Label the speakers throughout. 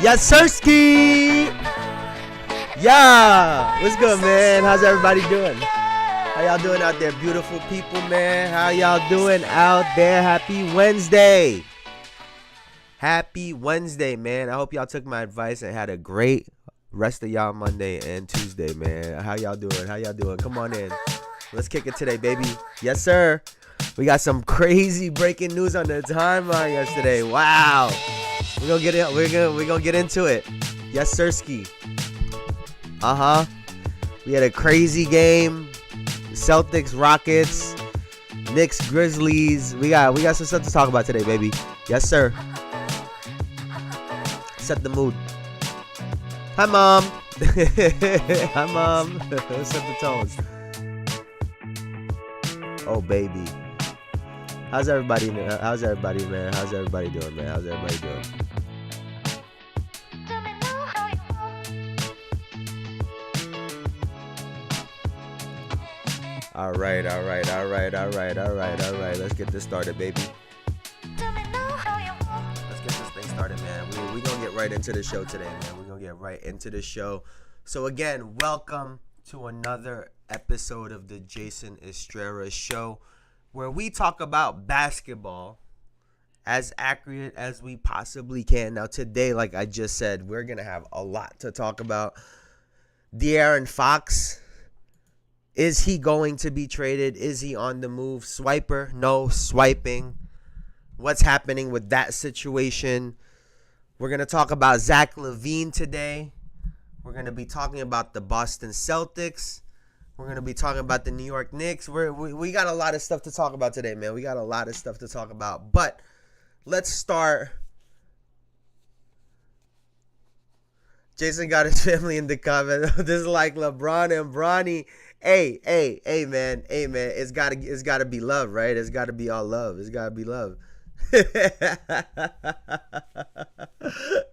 Speaker 1: Yes, Sirski! Yeah! What's good, man? How's everybody doing? How y'all doing out there, beautiful people, man? How y'all doing out there? Happy Wednesday! Happy Wednesday, man. I hope y'all took my advice and had a great rest of y'all Monday and Tuesday, man. How y'all doing? How y'all doing? Come on in. Let's kick it today, baby. Yes, sir. We got some crazy breaking news on the timeline yesterday. Wow. We're gonna get it. We're gonna get into it. Yes, Sirski. We had a crazy game. Celtics, Rockets, Knicks, Grizzlies. We got some stuff to talk about today, baby. Yes, sir. Set the mood. Hi, Mom. Hi, Mom. Set the tones. Oh, baby. How's everybody, man? How's everybody doing, man? How's everybody doing? All right. Let's get this started, baby. Let's get this thing started, man. We're going to get right into the show today, man. We're going to get right into the show. So, again, welcome to another episode of the Jayson Estrera Show, where we talk about basketball as accurate as we possibly can. Now, today, like I just said, we're going to have a lot to talk about. De'Aaron Fox. Is he going to be traded? Is he on the move? Swiper? No. Swiping? What's happening with that situation? We're going to talk about Zach LaVine today. We're going to be talking about the Boston Celtics. We're going to be talking about the New York Knicks. We got a lot of stuff to talk about today, man. We got a lot of stuff to talk about. But let's start. Jason got his family in the comment. This is like LeBron and Bronny. Hey, man. It's gotta be love, right? It's gotta be all love. It's gotta be love.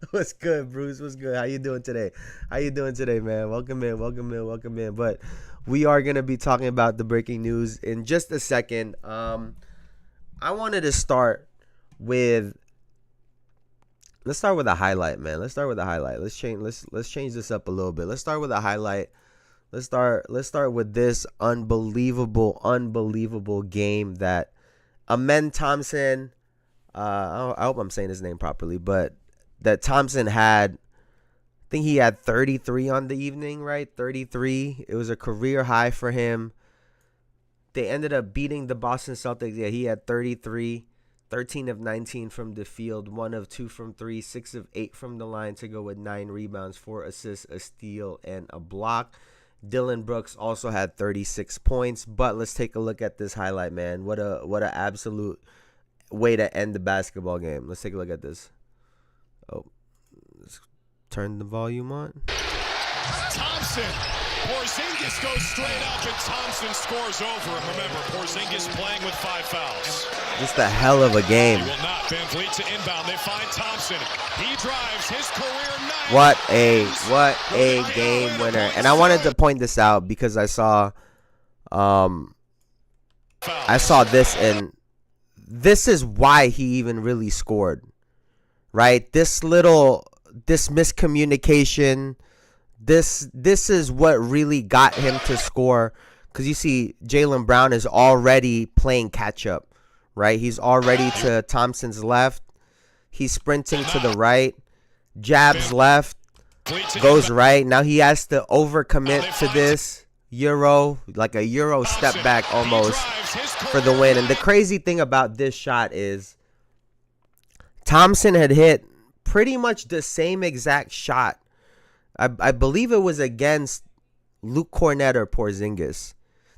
Speaker 1: What's good, Bruce? What's good? How you doing today, man? Welcome in. But we are gonna be talking about the breaking news in just a second. I wanted to start with. Let's start with a highlight, man. Let's change this up a little bit. Let's start with a highlight. Let's start with this unbelievable game that Amen Thompson, I hope I'm saying his name properly, but that Thompson had, I think he had 33 on the evening, right? 33. It was a career high for him. They ended up beating the Boston Celtics. Yeah, he had 33, 13 of 19 from the field, 1 of 2 from 3, 6 of 8 from the line to go with 9 rebounds, 4 assists, a steal, and a block. Dylan Brooks also had 36 points, but let's take a look at this highlight, man. What a absolute way to end the basketball game. Let's take a look at this. Oh, let's turn the volume on.
Speaker 2: Thompson. Porzingis goes straight up and Thompson scores over. And remember, Porzingis playing with 5 fouls.
Speaker 1: Just a hell of a game.
Speaker 2: He will not. Van Vliet to inbound. They find Thompson. He drives his career 9.
Speaker 1: What a game winner. And I wanted to point this out because I saw this, and this is why he even really scored. Right? This miscommunication, this is what really got him to score, because you see Jaylen Brown is already playing catch up, right? He's already to Thompson's left. He's sprinting to the right. Jabs left. Goes right. Now he has to overcommit to this Euro step back almost for the win. And the crazy thing about this shot is Thompson had hit pretty much the same exact shot. I believe it was against Luke Cornett or Porzingis.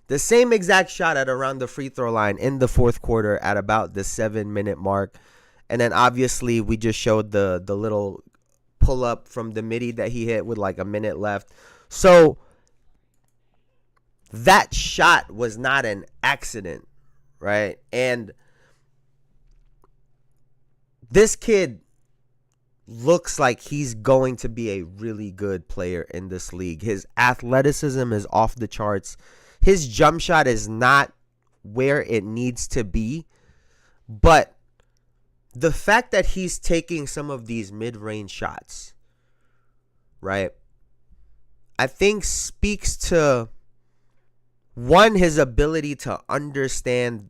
Speaker 1: The same exact shot at around the free throw line in the fourth quarter at about the 7-minute mark. And then obviously we just showed the little pull up from the midi that he hit with like a minute left. So that shot was not an accident, right? And this kid looks like he's going to be a really good player in this league. His athleticism is off the charts. His jump shot is not where it needs to be, but the fact that he's taking some of these mid-range shots, right, I think speaks to, one, his ability to understand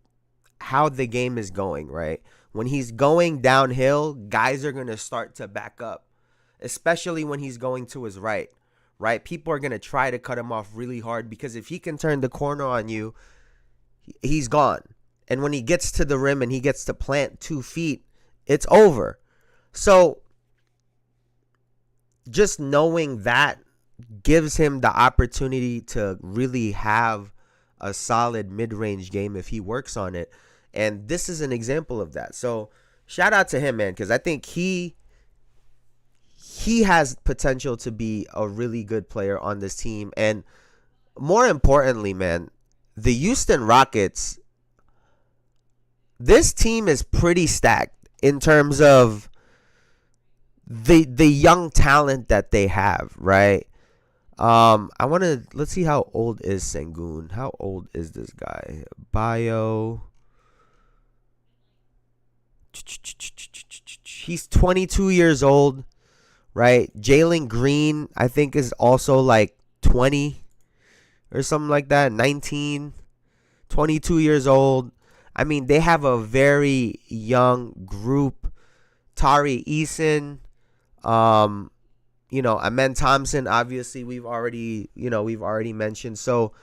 Speaker 1: how the game is going, right? When he's going downhill, guys are going to start to back up, especially when he's going to his right, right? People are going to try to cut him off really hard because if he can turn the corner on you, he's gone. And when he gets to the rim and he gets to plant 2 feet, it's over. So just knowing that gives him the opportunity to really have a solid mid-range game if he works on it. And this is an example of that. So shout out to him, man, because I think he has potential to be a really good player on this team. And more importantly, man, the Houston Rockets, this team is pretty stacked in terms of the young talent that they have, right? Let's see how old is Sengun. How old is this guy? He's 22 years old, right? Jalen Green, I think, is also like 20 or something like that. 19, 22 years old. I mean, they have a very young group. Tari Eason, Amen Thompson, obviously we've already mentioned. So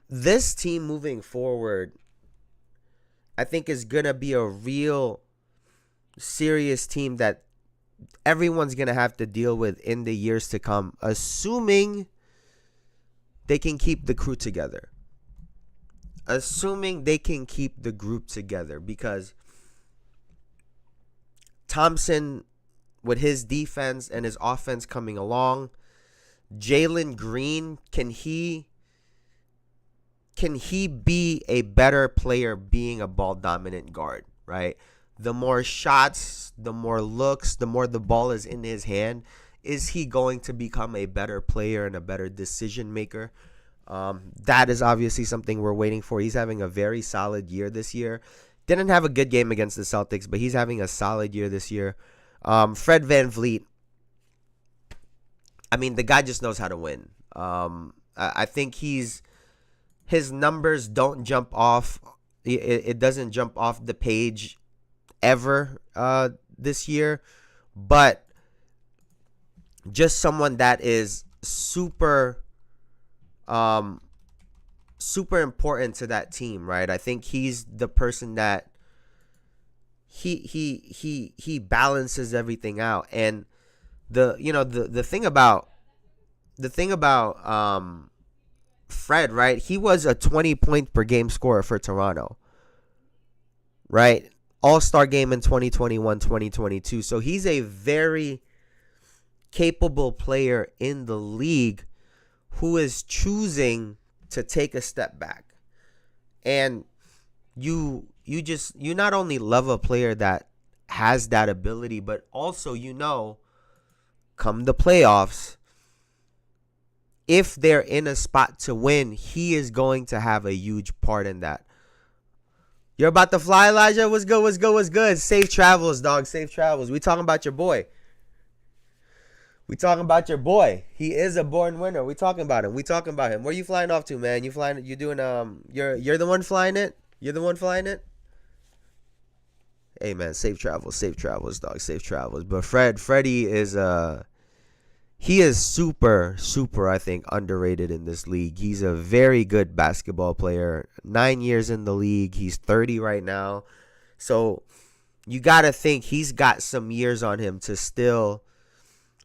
Speaker 1: this team moving forward, I think, is going to be a real serious team that everyone's going to have to deal with in the years to come, assuming they can keep the crew together. Assuming they can keep the group together, because Thompson, with his defense and his offense coming along, Jalen Green, can he be a better player being a ball dominant guard, right? The more shots, the more looks, the more the ball is in his hand, is he going to become a better player and a better decision maker? That is obviously something we're waiting for. He's having a very solid year this year. Didn't have a good game against the Celtics, but he's having a solid year this year. Fred VanVleet, I mean, the guy just knows how to win. I think his numbers don't jump off. It doesn't jump off the page ever this year, but just someone that is super important to that team, right? I think he's the person that he balances everything out. And the thing about Fred, right? He was a 20 point per game scorer for Toronto, right? All-Star game in 2021, 2022. So he's a very capable player in the league who is choosing to take a step back. And you not only love a player that has that ability, but also, come the playoffs, if they're in a spot to win, he is going to have a huge part in that. You're about to fly, Elijah? What's good? What's good? What's good? Safe travels, dog. Safe travels. We talking about your boy. He is a born winner. We talking about him. Where you flying off to, man? You doing you're the one flying it? You're the one flying it? Hey, man, safe travels, dog. Safe travels. But Freddie is he is super, super, I think, underrated in this league. He's a very good basketball player. 9 years in the league. He's 30 right now. So you got to think he's got some years on him to still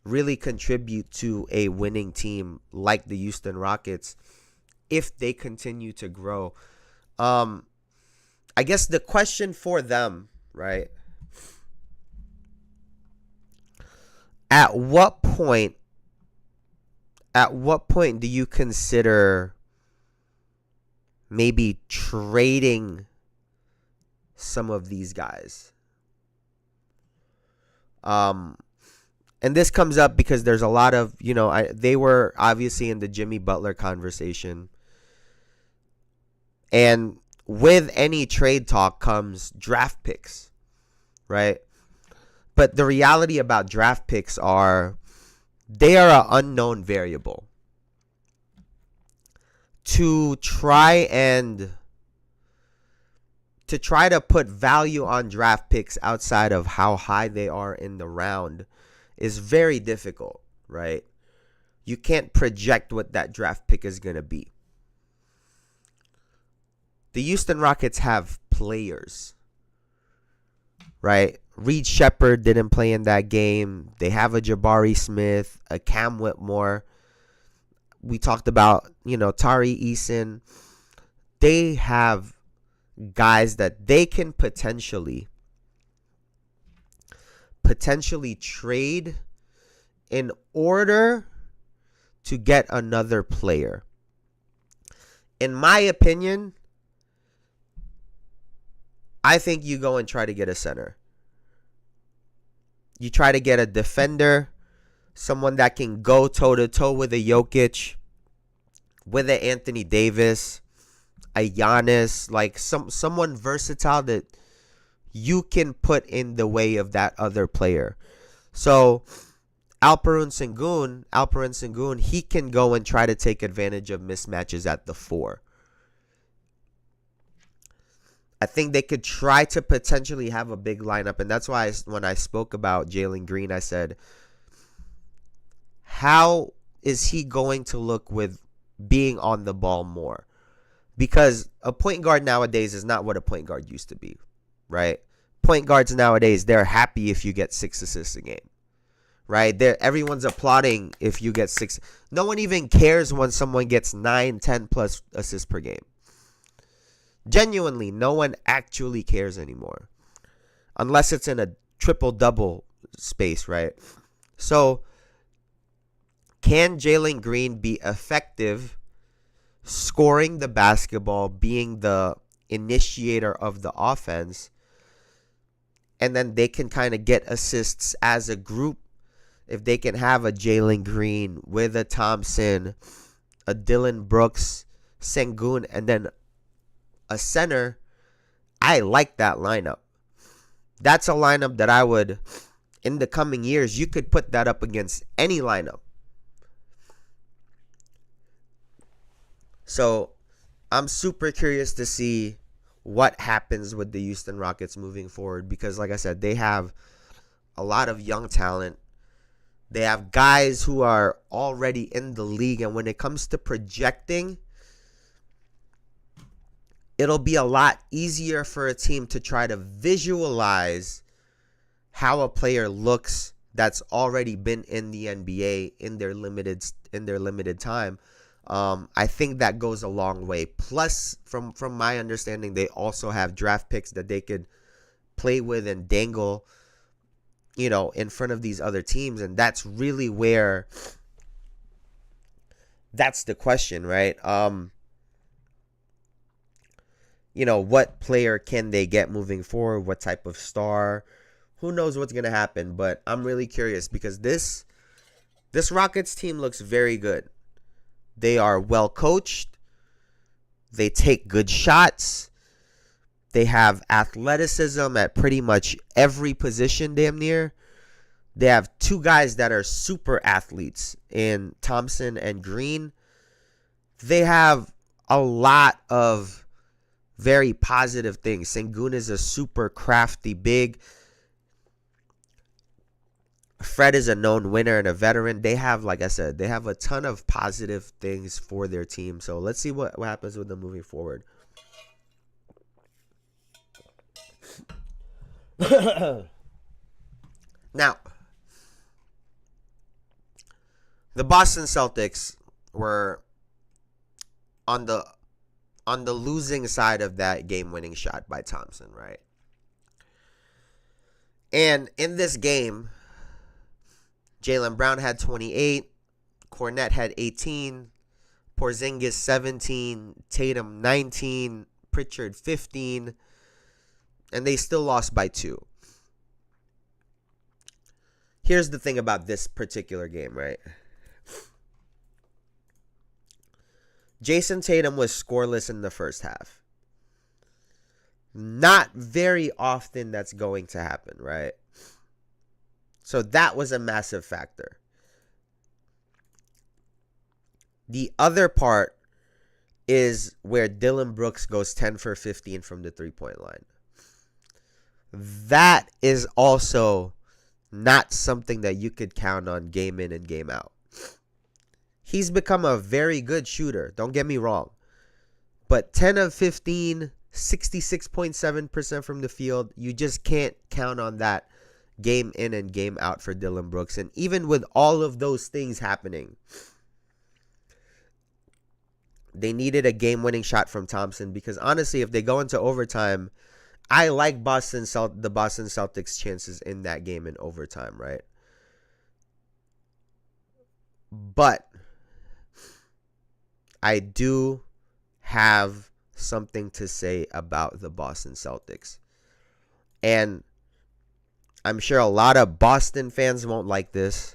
Speaker 1: really contribute to a winning team like the Houston Rockets if they continue to grow. I guess the question for them, right? At what point do you consider maybe trading some of these guys? And this comes up because there's a lot of, they were obviously in the Jimmy Butler conversation. And with any trade talk comes draft picks, right? But the reality about draft picks are they are an unknown variable. To try to put value on draft picks outside of how high they are in the round is very difficult, right? You can't project what that draft pick is going to be. The Houston Rockets have players, right? Reed Shepherd didn't play in that game. They have a Jabari Smith, a Cam Whitmore. We talked about, Tari Eason. They have guys that they can potentially trade in order to get another player. In my opinion, I think you go and try to get a center. You try to get a defender, someone that can go toe-to-toe with a Jokic, with an Anthony Davis, a Giannis, like someone versatile that you can put in the way of that other player. So Alperen Sengun, he can go and try to take advantage of mismatches at the 4. I think they could try to potentially have a big lineup. And that's why when I spoke about Jalen Green, I said, how is he going to look with being on the ball more? Because a point guard nowadays is not what a point guard used to be, right? Point guards nowadays, they're happy if you get 6 assists a game, right? Everyone's applauding if you get 6. No one even cares when someone gets 9, 10 plus assists per game. Genuinely, no one actually cares anymore. Unless it's in a triple-double space, right? So, can Jalen Green be effective scoring the basketball, being the initiator of the offense, and then they can kind of get assists as a group? If they can have a Jalen Green with a Thompson, a Dylan Brooks, Sengun, and then a center, I like that lineup. That's a lineup that I would, in the coming years, you could put that up against any lineup. So I'm super curious to see what happens with the Houston Rockets moving forward, because like I said, they have a lot of young talent. They have guys who are already in the league, and when it comes to projecting, it'll be a lot easier for a team to try to visualize how a player looks that's already been in the NBA in their limited time. I think that goes a long way. Plus, from my understanding, they also have draft picks that they could play with and dangle, in front of these other teams. And that's really where that's the question, right? What player can they get moving forward? What type of star? Who knows what's going to happen? But I'm really curious because this Rockets team looks very good. They are well coached. They take good shots. They have athleticism at pretty much every position damn near. They have 2 guys that are super athletes in Thompson and Green. They have a lot of very positive things. Sengun is a super crafty big. Fred is a known winner and a veteran. They have, like I said, they have a ton of positive things for their team. So let's see what happens with them moving forward. Now, the Boston Celtics were on the losing side of that game-winning shot by Thompson, right? And in this game, Jaylen Brown had 28, Cornette had 18, Porzingis 17, Tatum 19, Pritchard 15, and they still lost by 2. Here's the thing about this particular game, right? Jayson Tatum was scoreless in the first half. Not very often that's going to happen, right? So that was a massive factor. The other part is where Dylan Brooks goes 10 for 15 from the three-point line. That is also not something that you could count on game in and game out. He's become a very good shooter, don't get me wrong. But 10 of 15, 66.7% from the field, you just can't count on that game in and game out for Dylan Brooks. And even with all of those things happening, they needed a game-winning shot from Thompson, because honestly, if they go into overtime, I like the Boston Celtics' chances in that game in overtime, right? But I do have something to say about the Boston Celtics. And I'm sure a lot of Boston fans won't like this.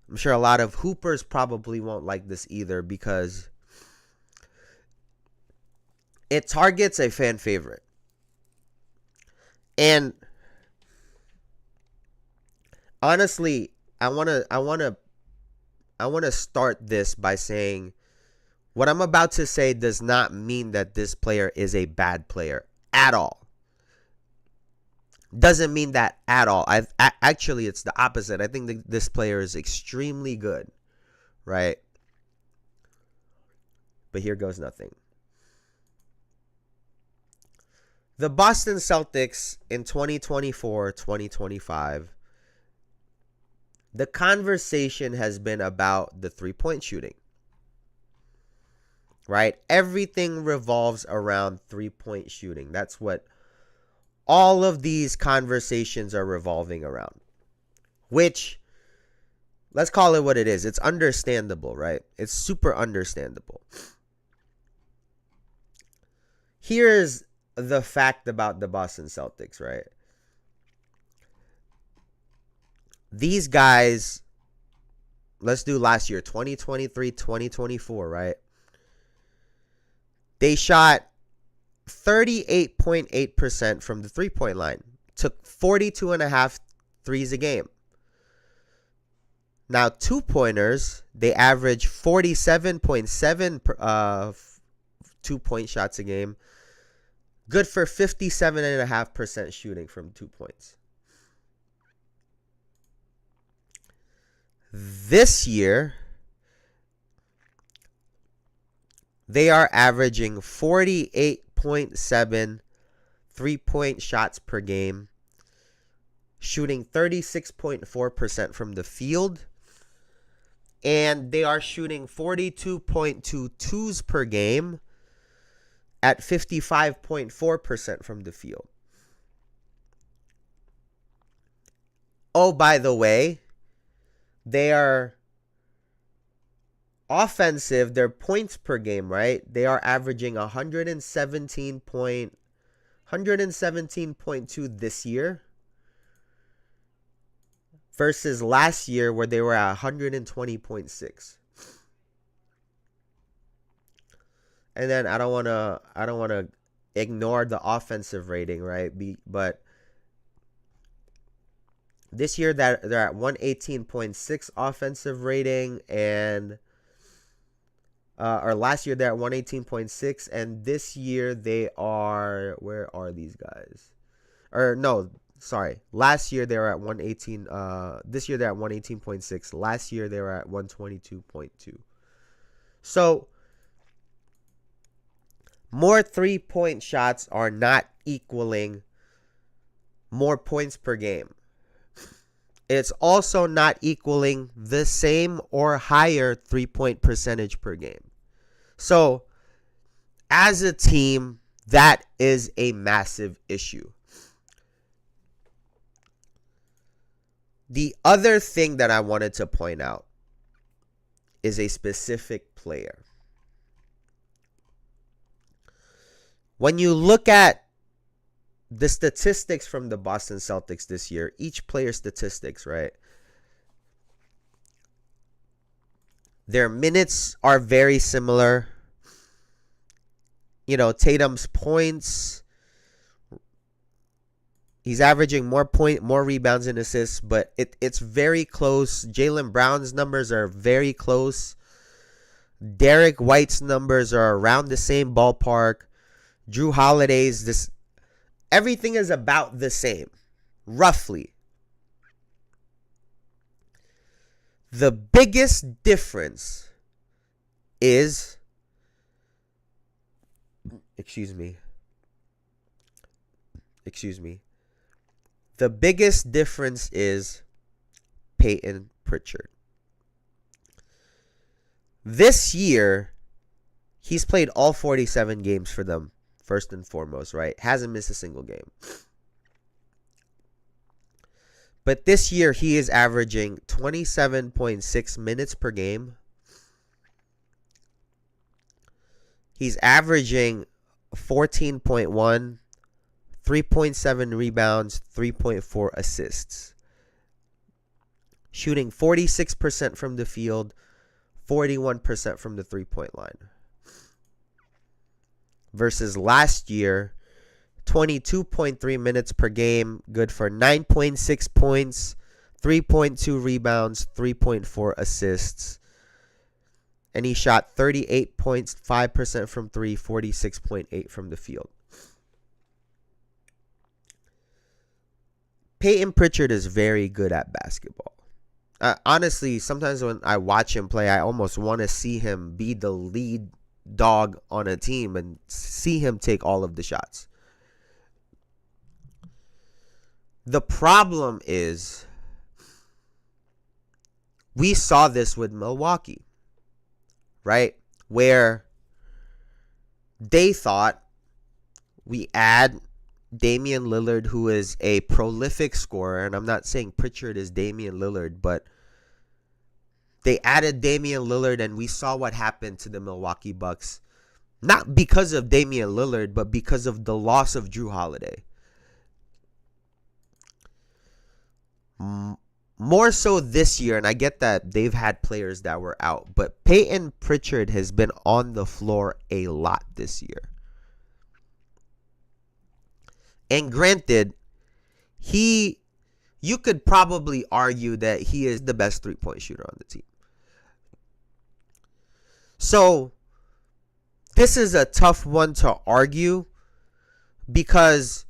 Speaker 1: I'm sure a lot of Hoopers probably won't like this either, because it targets a fan favorite. And honestly, I want to start this by saying what I'm about to say does not mean that this player is a bad player at all. Doesn't mean that at all. Actually, it's the opposite. I think this player is extremely good, right? But here goes nothing. The Boston Celtics in 2024-2025, the conversation has been about the three-point shooting, right? Everything revolves around three-point shooting. That's what all of these conversations are revolving around, which, let's call it what it is. It's understandable, right? It's super understandable. Here's the fact about the Boston Celtics, right? These guys, let's do last year, 2023, 2024, right? They shot 38.8% from the three-point line. Took 42.5 threes a game. Now, two-pointers, they average 47.7 two-point shots a game. Good for 57.5% shooting from 2 points. This year, they are averaging 48.7 three-point shots per game, shooting 36.4% from the field, and they are shooting 42.2 twos per game at 55.4% from the field. Oh, by the way, they are offensive. Their points per game, right? They are averaging 117.2 this year versus last year where they were at 120.6. And then I don't want to ignore the offensive rating, right? But this year that they're at 118.6 offensive rating, and or last year they're at 118.6, and this year they are, where are these guys? Or no, sorry. Last year they were at 118. This year they're at 118.6. Last year they were at 122.2. So more three-point shots are not equaling more points per game. It's also not equaling the same or higher three-point percentage per game. So, as a team, that is a massive issue. The other thing that I wanted to point out is a specific player. When you look at the statistics from the Boston Celtics this year, each player statistics, right? Their minutes are very similar. You know, Tatum's points, he's averaging more rebounds and assists, but it's very close. Jaylen Brown's numbers are very close. Derek White's numbers are around the same ballpark. Drew Holiday's this. Everything is about the same, roughly. The biggest difference is, excuse me. The biggest difference is Peyton Pritchard. This year, he's played all 47 games for them, first and foremost, right? Hasn't missed a single game. But this year, he is averaging 27.6 minutes per game. He's averaging 14.1, 3.7 rebounds, 3.4 assists. Shooting 46% from the field, 41% from the three-point line. Versus last year, 22.3 minutes per game, good for 9.6 points, 3.2 rebounds, 3.4 assists. And he shot 38.5% from three, 46.8% from the field. Peyton Pritchard is very good at basketball. Honestly, sometimes when I watch him play, I almost want to see him be the lead dog on a team and see him take all of the shots. The problem is, we saw this with Milwaukee, right? Where they thought we add Damian Lillard, who is a prolific scorer, and I'm not saying Pritchard is Damian Lillard, but they added Damian Lillard, and we saw what happened to the Milwaukee Bucks. Not because of Damian Lillard, but because of the loss of Drew Holiday. More so this year, and I get that they've had players that were out, but Peyton Pritchard has been on the floor a lot this year. And granted, you could probably argue that he is the best three-point shooter on the team. So, this is a tough one to argue because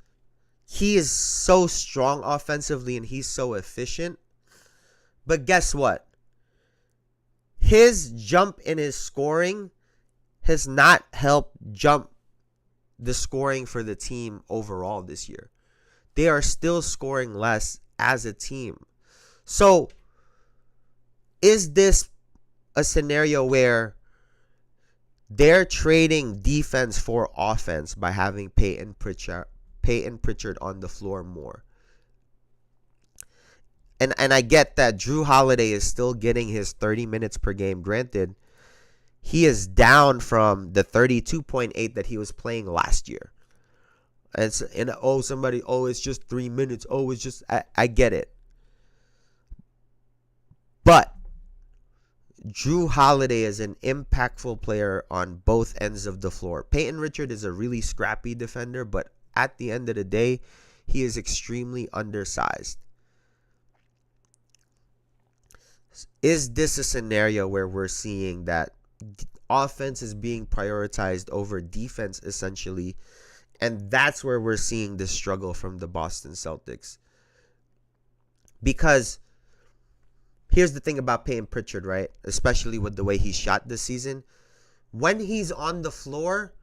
Speaker 1: he is so strong offensively and he's so efficient. But guess what? His jump in his scoring has not helped jump the scoring for the team overall this year. They are still scoring less as a team. So, is this a scenario where they're trading defense for offense by having Peyton Pritchard on the floor more? And I get that Drew Holiday is still getting his 30 minutes per game. Granted, he is down from the 32.8 that he was playing last year. It's just 3 minutes. I get it. But Drew Holiday is an impactful player on both ends of the floor. Peyton Pritchard is a really scrappy defender, but at the end of the day, he is extremely undersized. Is this a scenario where we're seeing that offense is being prioritized over defense, essentially? And that's where we're seeing the struggle from the Boston Celtics. Because here's the thing about Peyton Pritchard, right? Especially with the way he shot this season. When he's on the floor,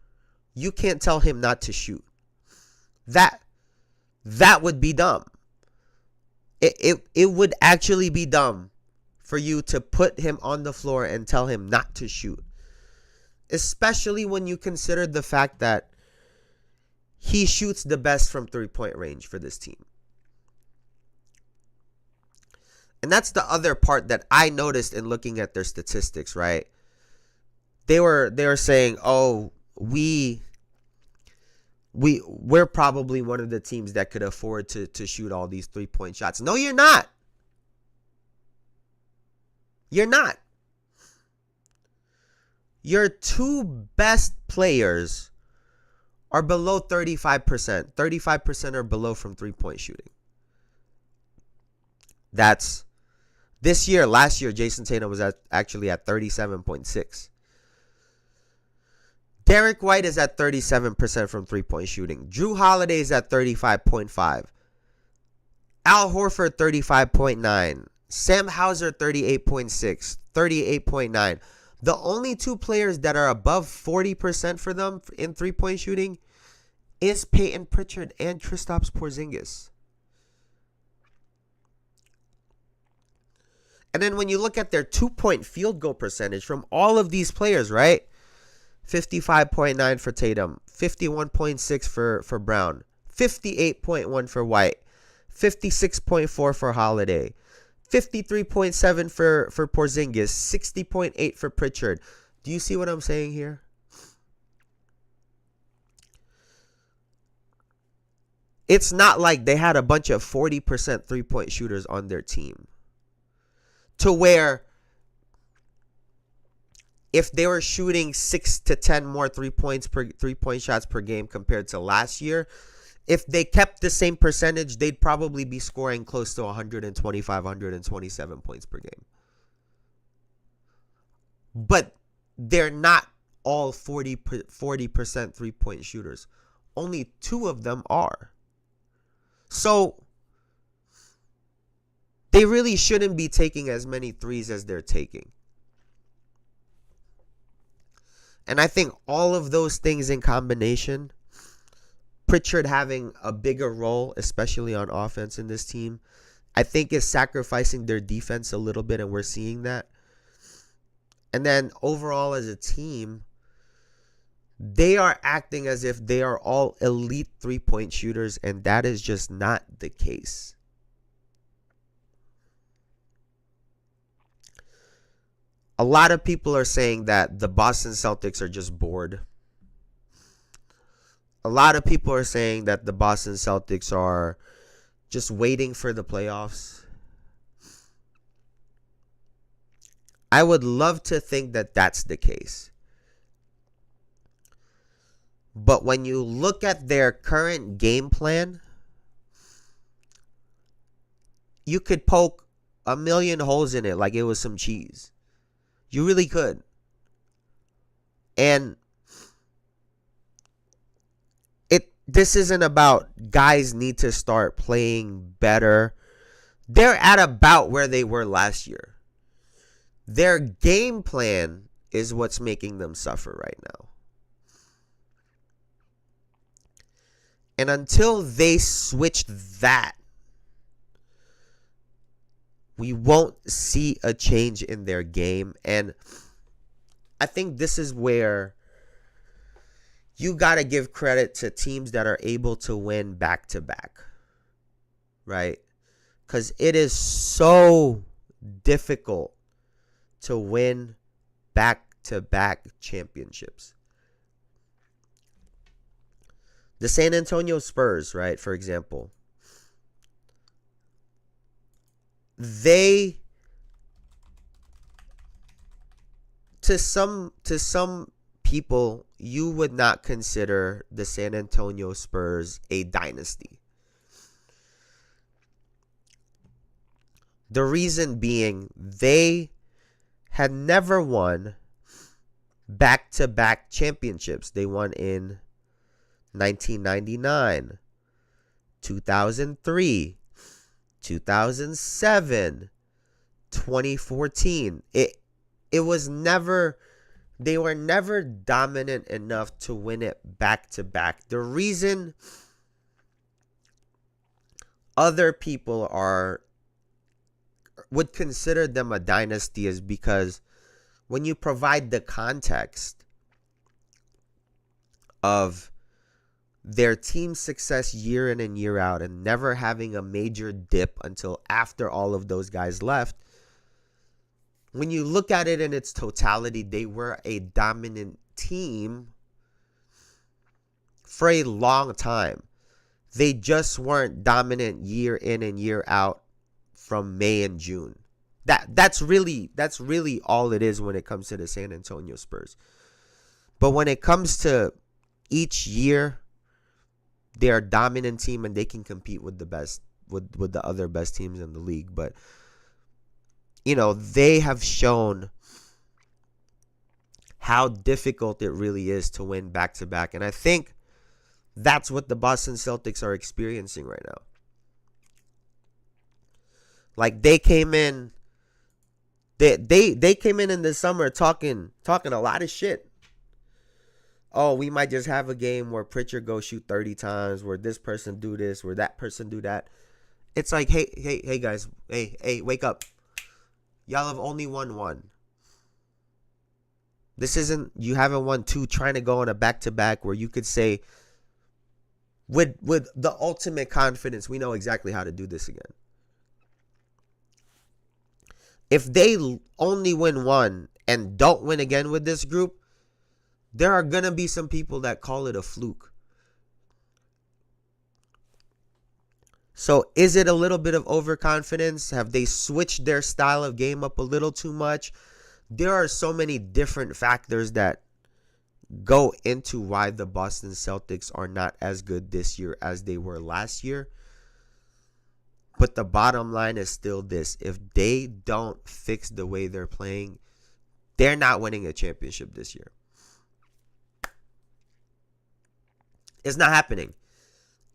Speaker 1: you can't tell him not to shoot. That would be dumb. It would actually be dumb for you to put him on the floor and tell him not to shoot. Especially when you consider the fact that he shoots the best from three-point range for this team. And that's the other part that I noticed in looking at their statistics, right? They were saying, "Oh, we're probably one of the teams that could afford to shoot all these three-point shots." No, you're not. You're not. Your two best players are below 35%. 35% or below from three-point shooting. That's this year. Last year, Jayson Tatum was actually at 37.6. Derek White is at 37% from three-point shooting. Drew Holiday is at 35.5. Al Horford, 35.9. Sam Hauser, 38.6. 38.9. The only two players that are above 40% for them in three-point shooting is Peyton Pritchard and Kristaps Porzingis. And then when you look at their two-point field goal percentage from all of these players, right? 55.9 for Tatum, 51.6 for Brown, 58.1 for White, 56.4 for Holiday, 53.7 for Porzingis, 60.8 for Pritchard. Do you see what I'm saying here? It's not like they had a bunch of 40% three-point shooters on their team, to where if they were shooting 6 to 10 more three-point shots per game compared to last year, if they kept the same percentage, they'd probably be scoring close to 125, 127 points per game. But they're not all 40% three-point shooters. Only two of them are. So they really shouldn't be taking as many threes as they're taking. And I think all of those things in combination, Pritchard having a bigger role, especially on offense in this team, I think is sacrificing their defense a little bit, and we're seeing that. And then overall as a team, they are acting as if they are all elite three-point shooters, and that is just not the case. A lot of people are saying that the Boston Celtics are just bored. A lot of people are saying that the Boston Celtics are just waiting for the playoffs. I would love to think that that's the case. But when you look at their current game plan, you could poke a million holes in it like it was some cheese. You really could. And this isn't about guys need to start playing better. They're at about where they were last year. Their game plan is what's making them suffer right now. And until they switch that, we won't see a change in their game. And I think this is where you got to give credit to teams that are able to win back-to-back, right? Because it is so difficult to win back-to-back championships. The San Antonio Spurs, right, for example, they, to some people, you would not consider the San Antonio Spurs a dynasty. The reason being, they had never won back-to-back championships. They won in 1999, 2003, 2007, 2014. It was never, they were never dominant enough to win it back to back. The reason other people would consider them a dynasty is because when you provide the context of their team's success year in and year out and never having a major dip until after all of those guys left, when you look at it in its totality, they were a dominant team for a long time. They just weren't dominant year in and year out from May and June. That's really all it is when it comes to the San Antonio Spurs. But when it comes to each year, they're a dominant team and they can compete with the best, with the other best teams in the league. But they have shown how difficult it really is to win back-to-back. And I think that's what the Boston Celtics are experiencing right now. Like they came in they came in the summer talking a lot of shit. Oh, we might just have a game where Pritchard go shoot 30 times, where this person do this, where that person do that. It's like, hey guys, hey, wake up. Y'all have only won one. This isn't, you haven't won two, trying to go on a back-to-back where you could say, with the ultimate confidence, we know exactly how to do this again. If they only win one and don't win again with this group, there are going to be some people that call it a fluke. So is it a little bit of overconfidence? Have they switched their style of game up a little too much? There are so many different factors that go into why the Boston Celtics are not as good this year as they were last year. But the bottom line is still this. If they don't fix the way they're playing, they're not winning a championship this year. It's not happening.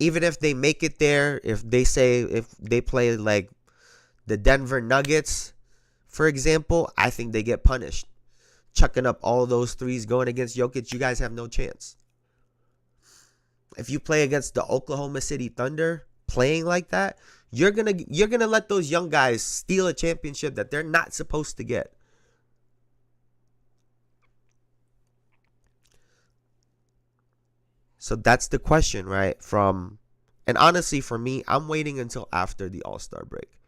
Speaker 1: Even if they make it there, if they play like the Denver Nuggets, for example, I think they get punished. Chucking up all those threes going against Jokic, you guys have no chance. If you play against the Oklahoma City Thunder playing like that, you're gonna let those young guys steal a championship that they're not supposed to get. So that's the question, right? And honestly, for me, I'm waiting until after the All-Star break.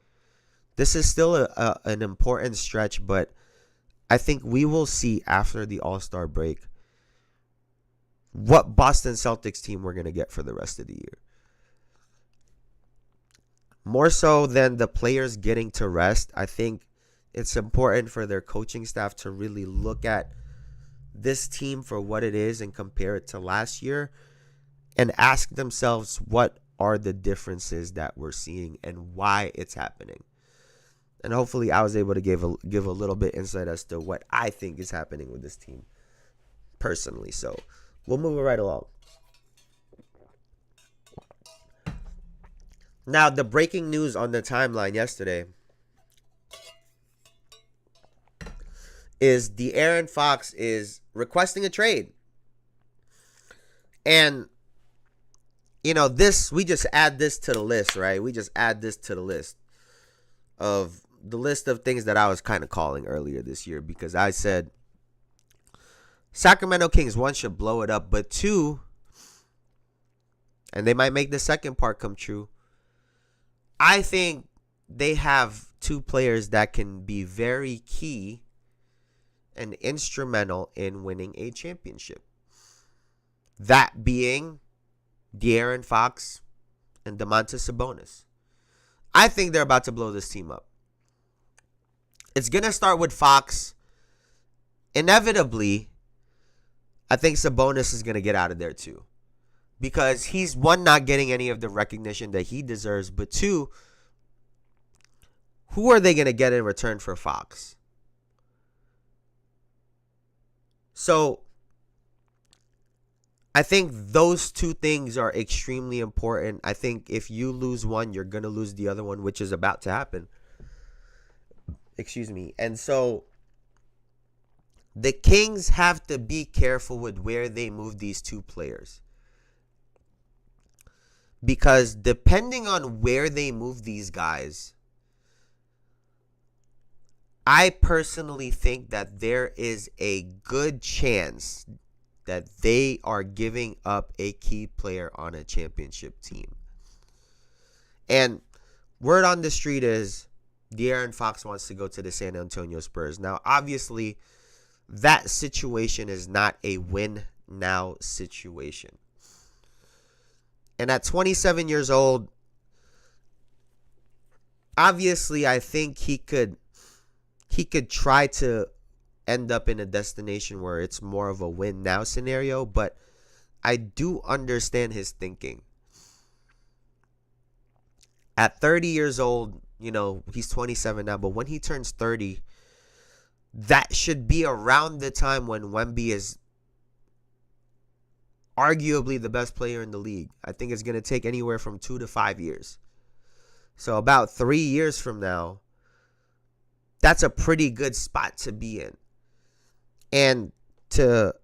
Speaker 1: This is still an important stretch, but I think we will see after the All-Star break what Boston Celtics team we're going to get for the rest of the year. More so than the players getting to rest, I think it's important for their coaching staff to really look at this team for what it is and compare it to last year and ask themselves what are the differences that we're seeing and why it's happening. And hopefully I was able to give a little bit insight as to what I think is happening with this team personally. So we'll move it right along. Now, the breaking news on the timeline yesterday is De'Aaron Fox is requesting a trade. And, you know, we just add this to the list, right? We just add this to the list of things that I was kind of calling earlier this year, because I said Sacramento Kings, one, should blow it up, but two, and they might make the second part come true, I think they have two players that can be very key and instrumental in winning a championship. That being De'Aaron Fox and Domantas Sabonis. I think they're about to blow this team up. It's going to start with Fox. Inevitably, I think Sabonis is going to get out of there too. Because he's, one, not getting any of the recognition that he deserves, but two, who are they going to get in return for Fox? So, I think those two things are extremely important. I think if you lose one, you're going to lose the other one, which is about to happen. Excuse me. And so, the Kings have to be careful with where they move these two players. Because depending on where they move these guys, I personally think that there is a good chance that they are giving up a key player on a championship team. And word on the street is De'Aaron Fox wants to go to the San Antonio Spurs. Now, obviously, that situation is not a win-now situation. And at 27 years old, obviously, I think he could try to end up in a destination where it's more of a win-now scenario, but I do understand his thinking. At 30 years old, you know, he's 27 now, but when he turns 30, that should be around the time when Wemby is arguably the best player in the league. I think it's going to take anywhere from 2 to 5 years. So about 3 years from now, that's a pretty good spot to be in. And to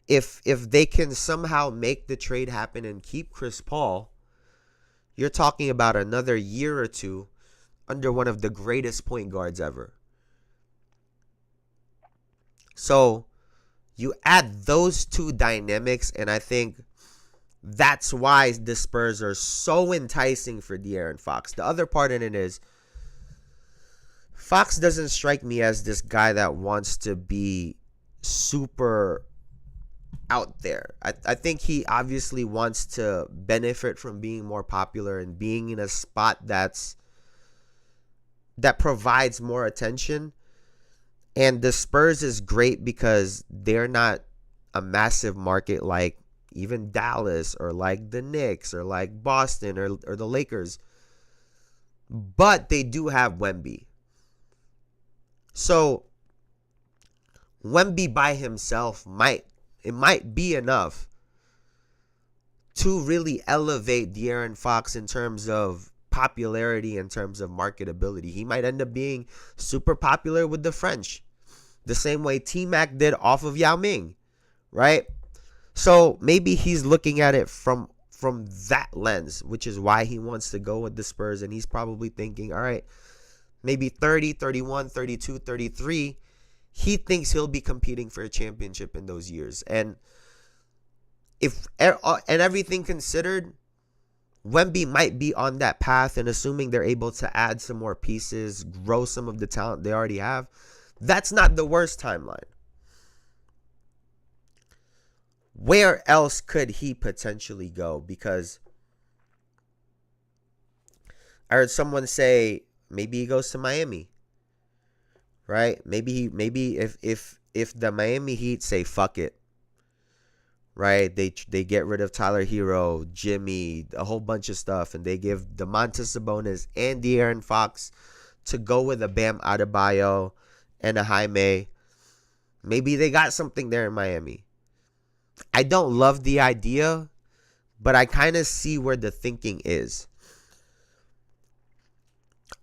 Speaker 1: if they can somehow make the trade happen and keep Chris Paul, you're talking about another year or two under one of the greatest point guards ever. So you add those two dynamics, and I think that's why the Spurs are so enticing for De'Aaron Fox. The other part in it is Fox doesn't strike me as this guy that wants to be super out there. I think he obviously wants to benefit from being more popular and being in a spot that provides more attention. And the Spurs is great because they're not a massive market like even Dallas or like the Knicks or like Boston or the Lakers. But they do have Wemby. So Wemby by himself might be enough to really elevate De'Aaron Fox in terms of popularity, in terms of marketability. He might end up being super popular with the French, the same way T-Mac did off of Yao Ming, right? So maybe he's looking at it from that lens, which is why he wants to go with the Spurs. And he's probably thinking, all right, maybe 30, 31, 32, 33, he thinks he'll be competing for a championship in those years. And everything considered, Wemby might be on that path, and assuming they're able to add some more pieces, grow some of the talent they already have, that's not the worst timeline. Where else could he potentially go? Because I heard someone say maybe he goes to Miami, right? Maybe if the Miami Heat say fuck it, right? They get rid of Tyler Hero, Jimmy, a whole bunch of stuff, and they give Domantas Sabonis and De'Aaron Fox to go with a Bam Adebayo and a Jaime. Maybe they got something there in Miami. I don't love the idea, but I kind of see where the thinking is.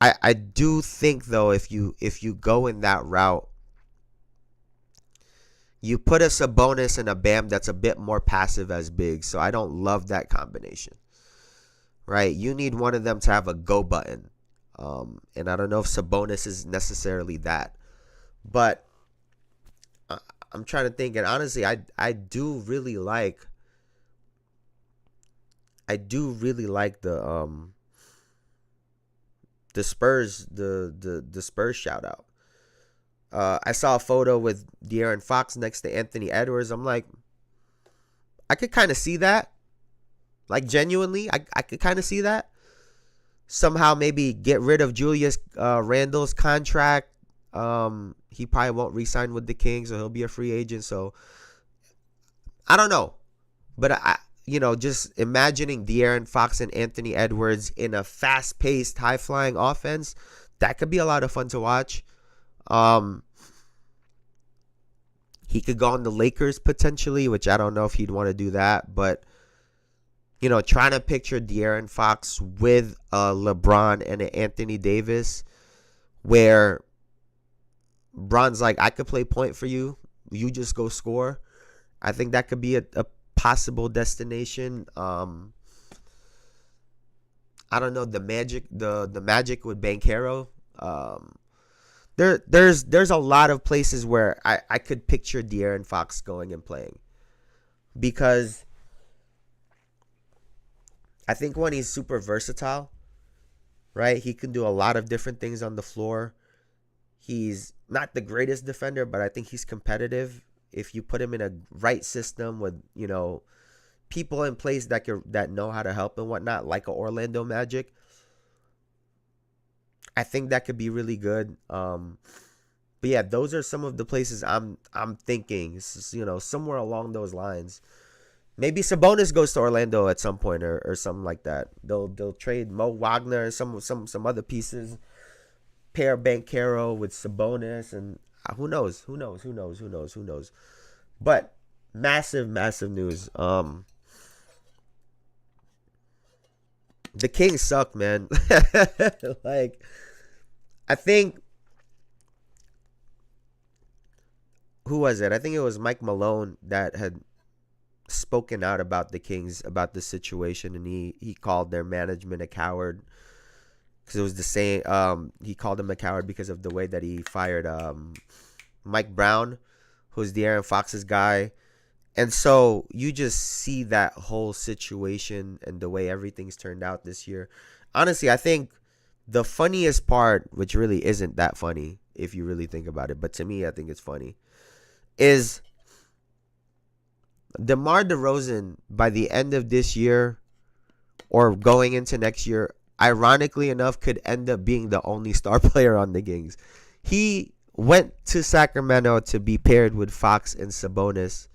Speaker 1: I do think though, if you go in that route, you put a Sabonis and a Bam that's a bit more passive as big. So I don't love that combination, right? You need one of them to have a go button. And I don't know if Sabonis is necessarily that. But I'm trying to think. And honestly, I do really like the Spurs, the Spurs shout out. I saw a photo with De'Aaron Fox next to Anthony Edwards. I'm like, I could kind of see that. Like, genuinely, I could kind of see that. Somehow maybe get rid of Julius Randle's contract. He probably won't re-sign with the Kings, or he'll be a free agent. So, I don't know. But, just imagining De'Aaron Fox and Anthony Edwards in a fast-paced, high-flying offense, that could be a lot of fun to watch. He could go on the Lakers potentially, which I don't know if he'd want to do that. But, trying to picture De'Aaron Fox with LeBron and an Anthony Davis, where Bron's like, I could play point for you. You just go score. I think that could be a possible destination. I don't know, the Magic with Banchero. There's a lot of places where I could picture De'Aaron Fox going and playing, because I think when he's super versatile, right, he can do a lot of different things on the floor. He's not the greatest defender, but I think he's competitive. If you put him in a right system with, people in place that know how to help and whatnot, like a Orlando Magic, I think that could be really good. But yeah, those are some of the places I'm thinking, somewhere along those lines. Maybe Sabonis goes to Orlando at some point, or something like that. They'll trade Mo Wagner and some other pieces, pair Banchero with Sabonis, and Who knows? Who knows? Who knows? Who knows? Who knows? But massive, massive news. The Kings suck, man. Like, I think, who was it? I think it was Mike Malone that had spoken out about the Kings, about the situation, and he called their management a coward because it was the same. He called him a coward because of the way that he fired Mike Brown, who's the Aaron Fox's guy. And so you just see that whole situation and the way everything's turned out this year. Honestly, I think the funniest part, which really isn't that funny if you really think about it, but to me, I think it's funny, is DeMar DeRozan by the end of this year or going into next year, ironically enough, could end up being the only star player on the Kings. He went to Sacramento to be paired with Fox and Sabonis.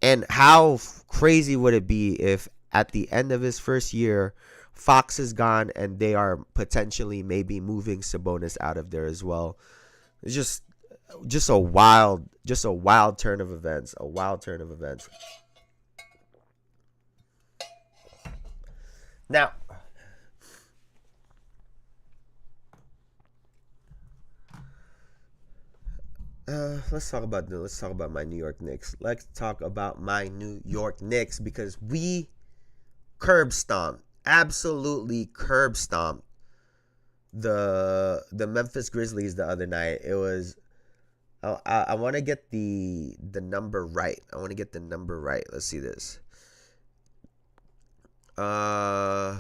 Speaker 1: And how crazy would it be if at the end of his first year, Fox is gone and they are potentially maybe moving Sabonis out of there as well? It's just a wild turn of events. A wild turn of events. Now, let's talk about my New York Knicks. Let's talk about my New York Knicks because we absolutely curb stomped the Memphis Grizzlies the other night. It was I want to get the number right. Let's see this. The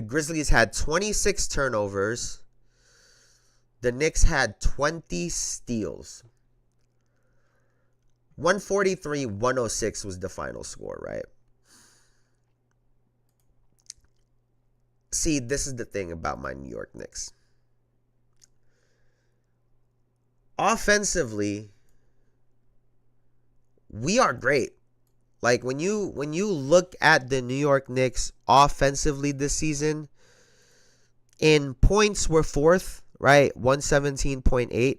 Speaker 1: Grizzlies had 26 turnovers. The Knicks had 20 steals. 143-106 was the final score, right? See, this is the thing about my New York Knicks. Offensively, we are great. Like when you look at the New York Knicks offensively this season, in points we're fourth, right? 117.8.